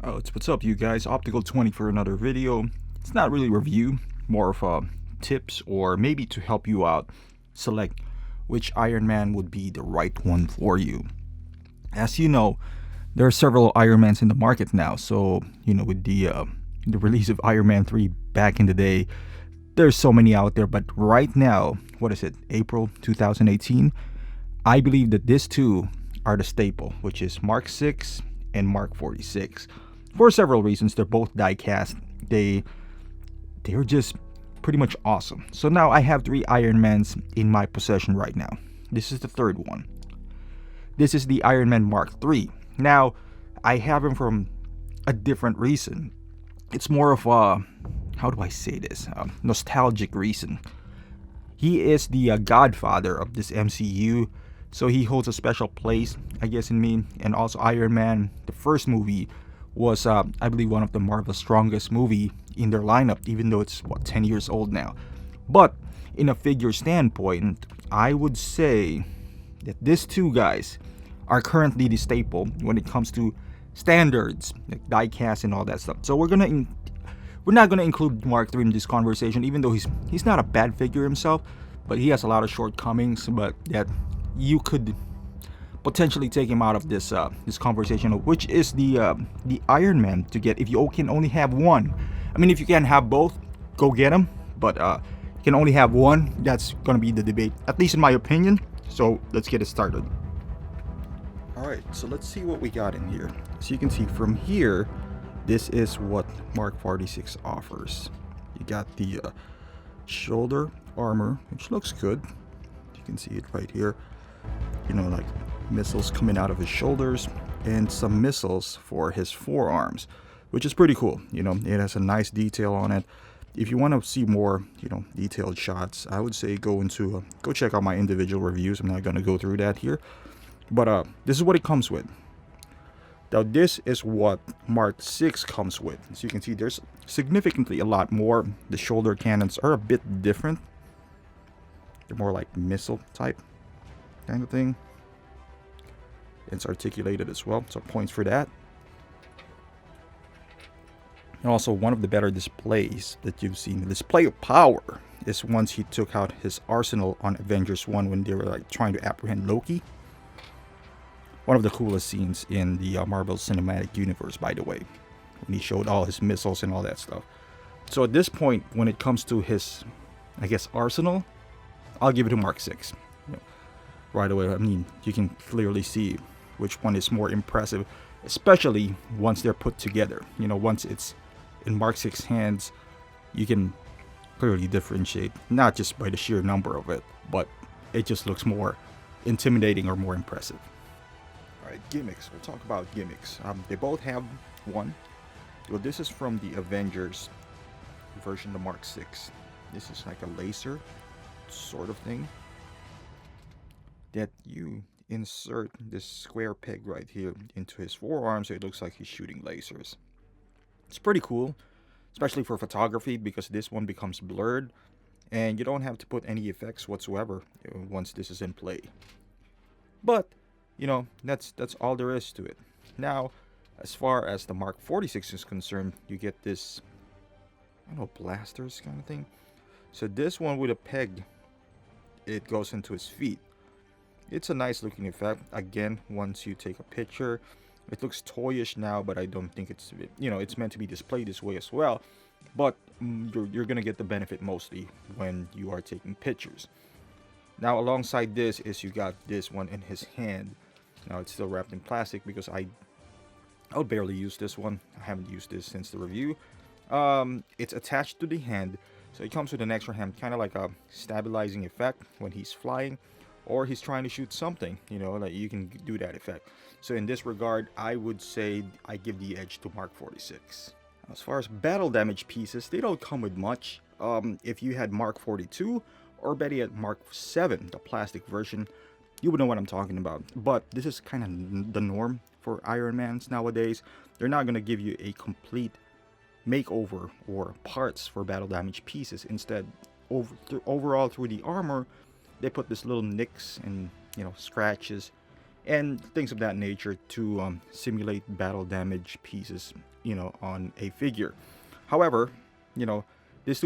Oh, what's up, you guys? Optical 20 for another video. It's not really a review, more of tips or maybe to help you out select which Iron Man would be the right one for you. As you know, there are several Iron Mans in the market now. So with the release of Iron Man 3 back in the day, there's so many out there. But right now, what is it? April 2018. I believe that these two are the staple, which is Mark 6 and Mark 46. For several reasons, they're both die-cast. They're just pretty much awesome. So now I have three Iron Mans in my possession right now. This is the third one. This is the Iron Man Mark 3. Now, I have him from a different reason. It's more of a, how do I say this? Nostalgic reason. He is the godfather of this MCU, so he holds a special place, I guess, in me. And also Iron Man, the first movie, was I believe one of the Marvel's strongest movie in their lineup, even though it's 10 years old now. But in a figure standpoint, I would say that these two guys are currently the staple when it comes to standards, like die cast and all that stuff. So we're not gonna include Mark 3 in this conversation, even though he's not a bad figure himself, but he has a lot of shortcomings. But that you could potentially take him out of this conversation, which is the Iron Man to get if you can only have one. I mean, if you can have both, go get them. But you can only have one. That's gonna be the debate, at least in my opinion. So let's get it started. All right, so let's see what we got in here. So you can see from here, this is what Mark 46 offers. You got the shoulder armor, which looks good. You can see it right here. Like missiles coming out of his shoulders and some missiles for his forearms, which is pretty cool. It has a nice detail on it. If you want to see more, detailed shots, I would say go check out my individual reviews. I'm not going to go through that here, but this is what it comes with. Now this is what Mark 6 comes with. As you can see, there's significantly a lot more. The shoulder cannons are a bit different. They're more like missile type kind of thing. It's articulated as well, so points for that. And also one of the better displays that you've seen, the display of power, is once he took out his arsenal on Avengers 1 when they were like trying to apprehend Loki. One of the coolest scenes in the Marvel Cinematic Universe, by the way, when he showed all his missiles and all that stuff. So at this point, when it comes to his, I guess, arsenal, I'll give it to Mark 6. Right away, I mean, you can clearly see which one is more impressive, especially once they're put together. Once it's in Mark 6 hands, you can clearly differentiate, not just by the sheer number of it, but it just looks more intimidating or more impressive. All right, gimmicks. We'll talk about gimmicks. They both have one. Well, this is from the Avengers version, the Mark 6. This is like a laser sort of thing that you insert this square peg right here into his forearm, so it looks like he's shooting lasers. It's pretty cool, especially for photography, because this one becomes blurred and you don't have to put any effects whatsoever once this is in play. But that's all there is to it. Now, as far as the Mark 46 is concerned, you get this, I don't know, blasters kind of thing. So this one with a peg, it goes into his feet. It's a nice looking effect. Again, once you take a picture, it looks toyish now, but I don't think it's meant to be displayed this way as well. But you're gonna get the benefit mostly when you are taking pictures. Now alongside this is you got this one in his hand. Now it's still wrapped in plastic because I'll barely use this one. I haven't used this since the review. It's attached to the hand, so it comes with an extra hand, kind of like a stabilizing effect when he's flying or he's trying to shoot something, like you can do that effect. So in this regard, I would say I give the edge to Mark 46. As far as battle damage pieces, they don't come with much. If you had Mark 42 or better yet Mark 7, the plastic version, you would know what I'm talking about. But this is kind of the norm for Iron Mans nowadays. They're not going to give you a complete makeover or parts for battle damage pieces. Instead, overall through the armor, they put this little nicks and scratches and things of that nature to simulate battle damage pieces on a figure. However, this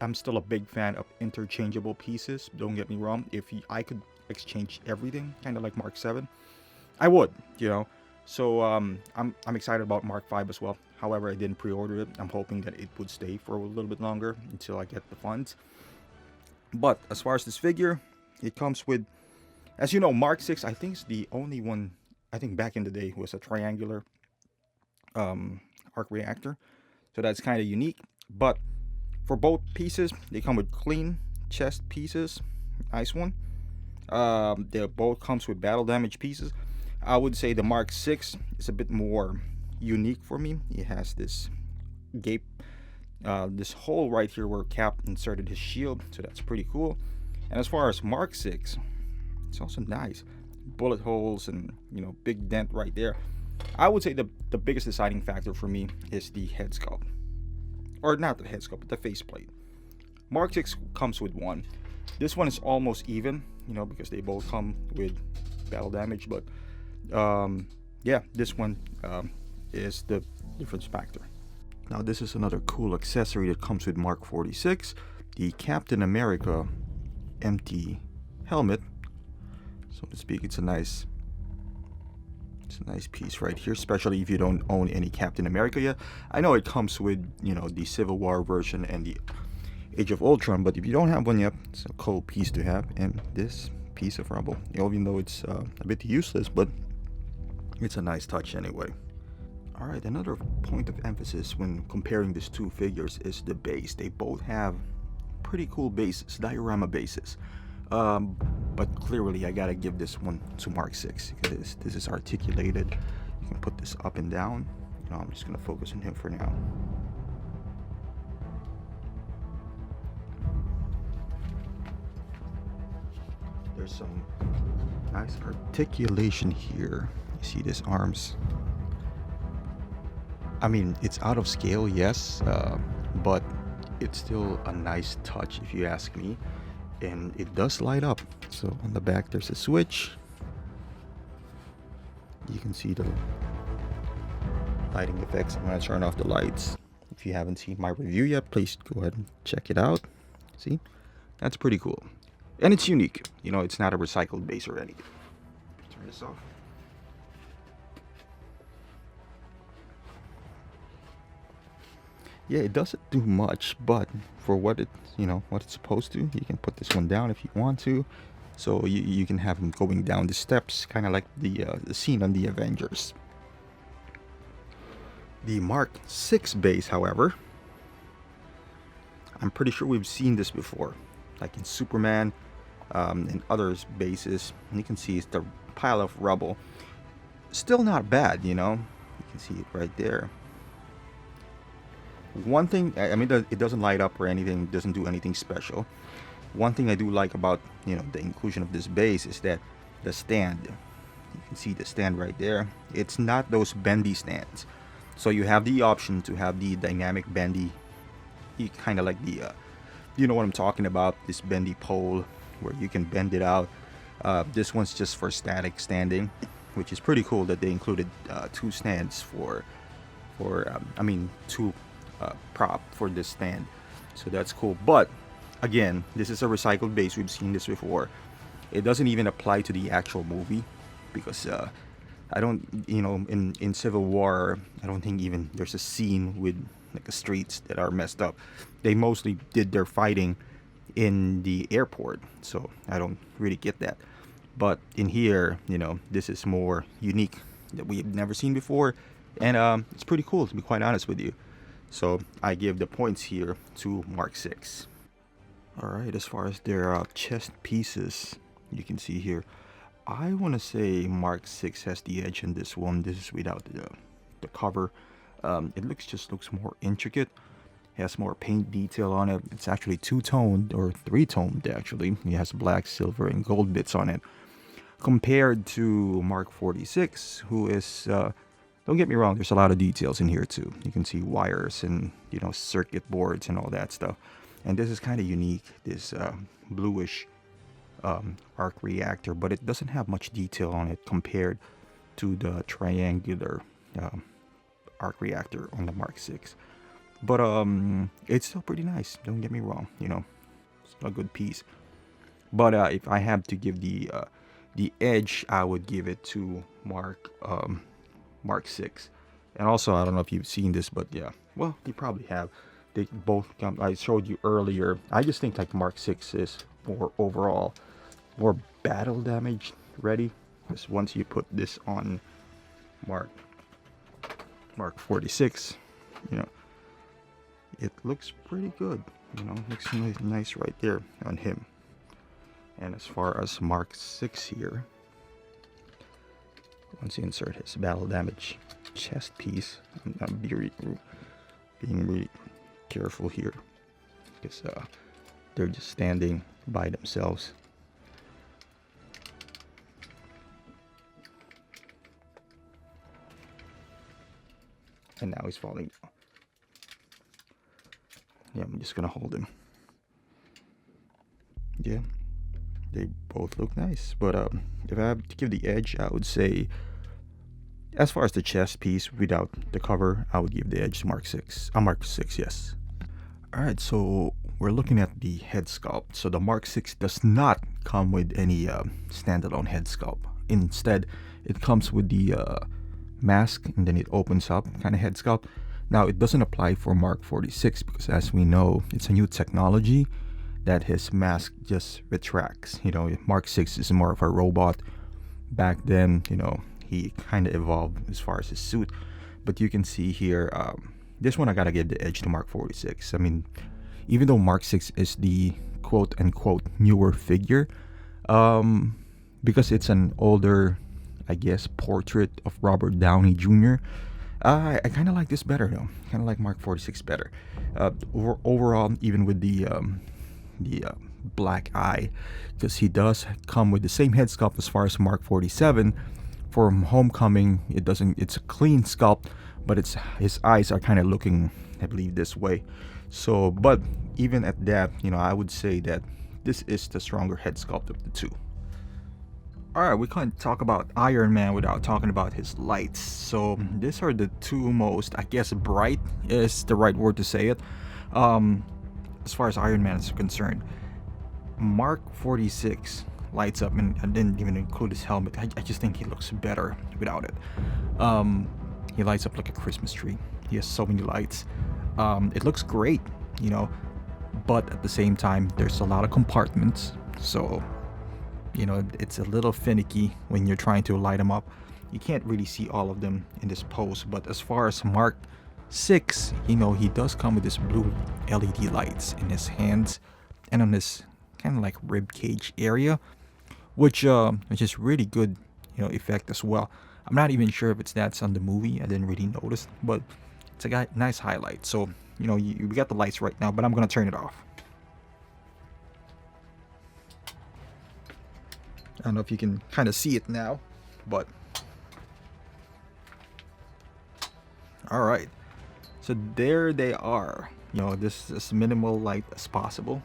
I'm still a big fan of interchangeable pieces. Don't get me wrong. If I could exchange everything, kind of like Mark 7, I would. So I'm excited about Mark 5 as well. However, I didn't pre-order it. I'm hoping that it would stay for a little bit longer until I get the funds. But as far as this figure, it comes with, as you know, Mark 6, I think, is the only one, I think back in the day, was a triangular arc reactor. So that's kind of unique. But for both pieces, they come with clean chest pieces. Nice one. They both comes with battle damage pieces. I would say the Mark 6 is a bit more unique for me. It has this gape, this hole right here where Cap inserted his shield, so that's pretty cool. And as far as Mark 6, it's also nice. Bullet holes and, big dent right there. I would say the biggest deciding factor for me is the head sculpt. Or not the head sculpt, but the faceplate. Mark 6 comes with one. This one is almost even, because they both come with battle damage, but yeah, this one is the difference factor. Now this is another cool accessory that comes with Mark 46, the Captain America empty helmet, so to speak. It's a nice piece right here, especially if you don't own any Captain America yet. I know it comes with the Civil War version and the Age of Ultron, but if you don't have one yet, it's a cool piece to have. And this piece of rubble, even though it's a bit useless, but it's a nice touch anyway. Alright, another point of emphasis when comparing these two figures is the base. They both have pretty cool bases, diorama bases. But clearly I gotta give this one to Mark 6 because this is articulated. You can put this up and down. I'm just gonna focus on him for now. There's some nice articulation here. You see this arms. I mean, it's out of scale, yes, but it's still a nice touch if you ask me. And it does light up. So on the back there's a switch. You can see the lighting effects. I'm gonna turn off the lights. If you haven't seen my review yet, please go ahead and check it out. See, that's pretty cool. And it's unique. It's not a recycled base or anything. Turn this off. Yeah, it doesn't do much, but for what what it's supposed to, you can put this one down if you want to. So you can have him going down the steps, kind of like the scene on the Avengers. The Mark 6 base, however, I'm pretty sure we've seen this before, like in Superman and others bases. And you can see it's the pile of rubble. Still not bad, you can see it right there. One thing, I mean, it doesn't light up or anything, doesn't do anything special. One thing I do like about, the inclusion of this base is that the stand, you can see the stand right there. It's not those bendy stands. So you have the option to have the dynamic bendy, kind of like the, you know what I'm talking about, this bendy pole where you can bend it out. This one's just for static standing, which is pretty cool that they included two stands two prop for this stand, so that's cool. But again, this is a recycled base. We've seen this before. It doesn't even apply to the actual movie because I don't, in Civil War, I don't think even there's a scene with like the streets that are messed up. They mostly did their fighting in the airport, so I don't really get that. But in here, this is more unique that we've never seen before, and it's pretty cool, to be quite honest with you. So I give the points here to Mark 6. Alright, as far as their chest pieces, you can see here, I want to say Mark 6 has the edge in this one. This is without the cover. It looks more intricate. It has more paint detail on it. It's actually two-toned, or three-toned actually. It has black, silver, and gold bits on it. Compared to Mark 46, who is... don't get me wrong, there's a lot of details in here too. You can see wires and, circuit boards and all that stuff. And this is kind of unique, this bluish arc reactor, but it doesn't have much detail on it compared to the triangular arc reactor on the Mark 6. But it's still pretty nice. Don't get me wrong. You know, it's a good piece. But if I have to give the edge, I would give it to Mark 6. And also, I don't know if you've seen this, but yeah, well, you probably have. They both come. I showed you earlier. I just think like Mark 6 is more overall, more battle damage ready. Because once you put this on Mark 46, you know, it looks pretty good. You know, looks nice right there on him. And as far as Mark 6 here, once you insert his battle damage chest piece, I'm being really careful here because they're just standing by themselves. And now he's falling down. Yeah, I'm just gonna hold him. Yeah, they both look nice, but if I have to give the edge, I would say, as far as the chest piece without the cover, I would give the edge to Mark 6. Mark 6, yes. Alright, so we're looking at the head sculpt. So the Mark 6 does not come with any standalone head sculpt. Instead, it comes with the mask, and then it opens up kind of head sculpt. Now, it doesn't apply for Mark 46 because, as we know, it's a new technology that his mask just retracts. You know, Mark 6 is more of a robot. Back then, you know, he kind of evolved as far as his suit. But you can see here, this one I gotta give the edge to Mark 46. I mean, even though Mark 6 is the quote-unquote newer figure, because it's an older, I guess, portrait of Robert Downey Jr., I kind of like this better, though. Kind of like Mark 46 better. Overall, even with the black eye, because he does come with the same head sculpt as far as Mark 47. From Homecoming, it's a clean sculpt, but his eyes are kind of looking, I believe, this way. So, but even at that, you know, I would say that this is the stronger head sculpt of the two. Alright, we can't talk about Iron Man without talking about his lights. So these are the two most, I guess, bright is the right word to say it. As far as Iron Man is concerned, Mark 46 lights up, and I didn't even include his helmet. I just think he looks better without it. He lights up like a Christmas tree. He has so many lights. It looks great, you know, but at the same time, there's a lot of compartments. So, you know, it's a little finicky when you're trying to light them up. You can't really see all of them in this pose. But as far as Mark 6, you know, he does come with this blue LED lights in his hands and on this kind of like rib cage area, which is really good, you know, effect as well. I'm not even sure if that's on the movie. I didn't really notice, but it's a nice highlight. So, you know, we got the lights right now, but I'm gonna turn it off. I don't know if you can kind of see it now, but all right. So there they are. You know, this is as minimal light as possible.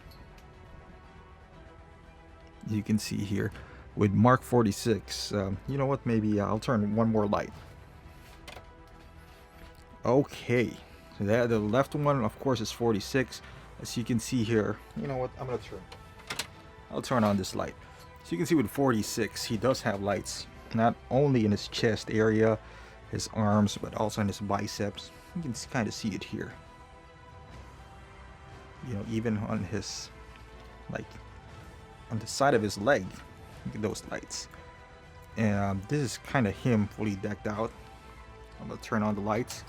You can see here with Mark 46. You know what? Maybe I'll turn one more light. Okay. So that the left one, of course, is 46. As you can see here. You know what? I'll turn on this light. So you can see with 46, he does have lights, not only in his chest area, his arms, but also in his biceps. You can kind of see it here. You know, even on his, like, on the side of his leg, look at those lights. And this is kind of him fully decked out. I'm gonna turn on the lights.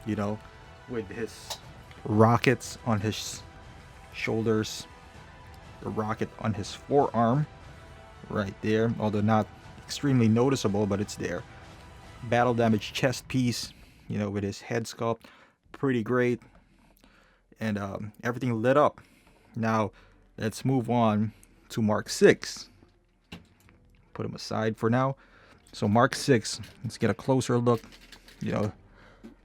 You know, with his rockets on his shoulders, the rocket on his forearm right there, although not extremely noticeable, but it's there. Battle damage chest piece, you know, with his head sculpt, pretty great. And everything lit up. Now let's move on to Mark 6. Put him aside for now. So Mark 6, let's get a closer look. You know,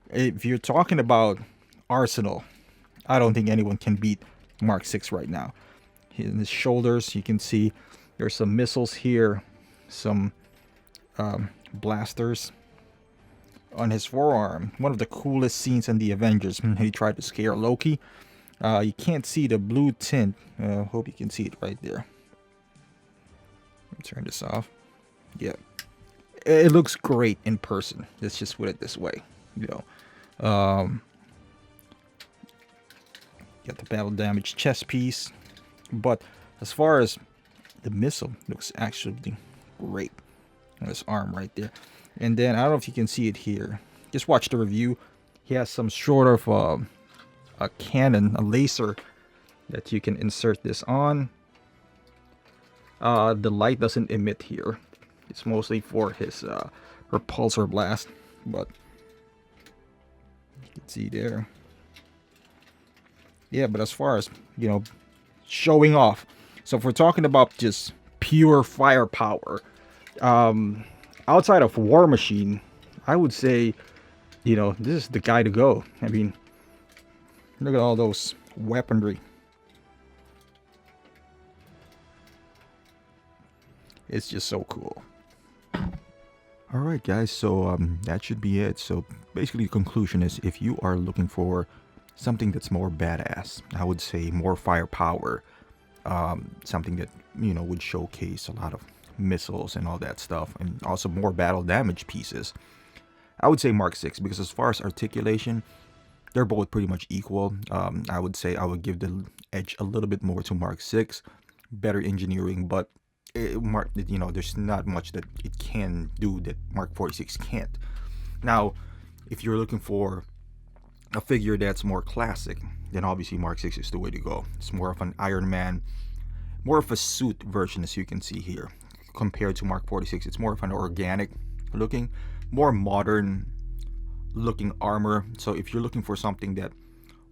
if you're talking about arsenal, I don't think anyone can beat Mark 6 right now. In his shoulders, you can see there's some missiles here, some blasters. on his forearm. One of the coolest scenes in the Avengers when he tried to scare Loki. You can't see the blue tint. Hope you can see it right there. Let me turn this off. Yeah, it looks great in person. Let's just put it this way. You know, got the battle damage chest piece, but as far as the missile, looks actually great on his arm right there. And then I don't know if you can see it here. Just watch the review. He has some sort of a cannon, a laser that you can insert this on. The light doesn't emit here. It's mostly for his repulsor blast, but you can see there. Yeah, but as far as, you know, showing off, so if we're talking about just pure firepower, outside of War Machine, I would say, you know, this is the guy to go. I mean, look at all those weaponry. It's just so cool. Alright guys, so that should be it. So basically the conclusion is, if you are looking for something that's more badass, I would say more firepower, something that, you know, would showcase a lot of missiles and all that stuff, and also more battle damage pieces, I would say Mark 6, because as far as articulation, they're both pretty much equal. I would say I would give the edge a little bit more to Mark 6, better engineering, but you know, there's not much that it can do that Mark 46 can't. Now, if you're looking for a figure that's more classic, then obviously Mark 6 is the way to go. It's more of an Iron Man, more of a suit version, as you can see here, compared to Mark 46. It's more of an organic looking, more modern looking armor. So if you're looking for something that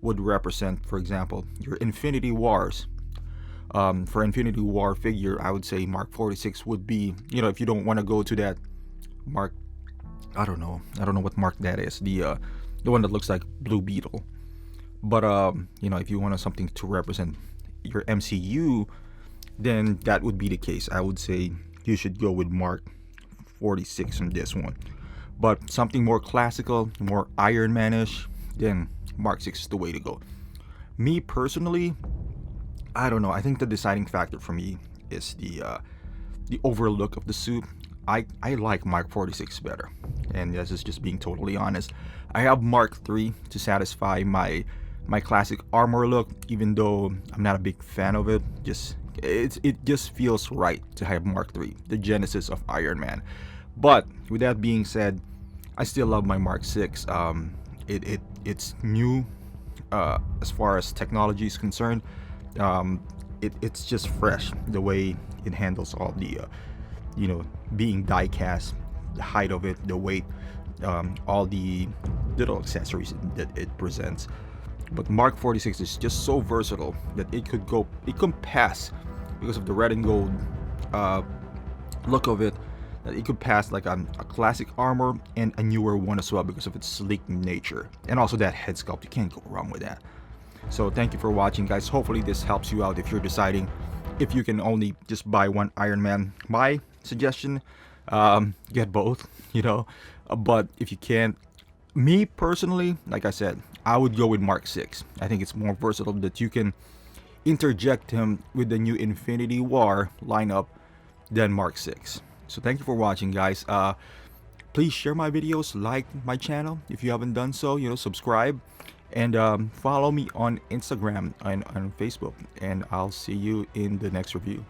would represent, for example, your Infinity Wars, for Infinity War figure, I would say Mark 46 would be, you know, if you don't want to go to that Mark, I don't know what Mark that is, the one that looks like Blue Beetle, but you know, if you want something to represent your MCU, then that would be the case. I would say you should go with Mark 46 on this one. But something more classical, more Iron Man-ish, then Mark 6 is the way to go. Me personally, I don't know. I think the deciding factor for me is the overall look of the suit. I like Mark 46 better, and this is just being totally honest. I have Mark 3 to satisfy my classic armor look, even though I'm not a big fan of it. It just feels right to have Mark 3, the genesis of Iron Man. But with that being said, I still love my Mark 6. It's new as far as technology is concerned. It's just fresh, the way it handles all the you know, being die cast, the height of it, the weight, all the little accessories that it presents. But Mark 46 is just so versatile that it could pass, because of the red and gold look of it, that it could pass like a classic armor and a newer one as well, because of its sleek nature, and also that head sculpt. You can't go wrong with that. So thank you for watching, guys. Hopefully this helps you out if you're deciding if you can only just buy one Iron Man. My suggestion, get both, you know, but if you can't, me personally, like I said, I would go with Mark 6. I think it's more versatile, that you can interject him with the new Infinity War lineup than Mark 6. So thank you for watching, guys. Please share my videos, like my channel if you haven't done so, you know, subscribe, and follow me on Instagram and on Facebook, and I'll see you in the next review.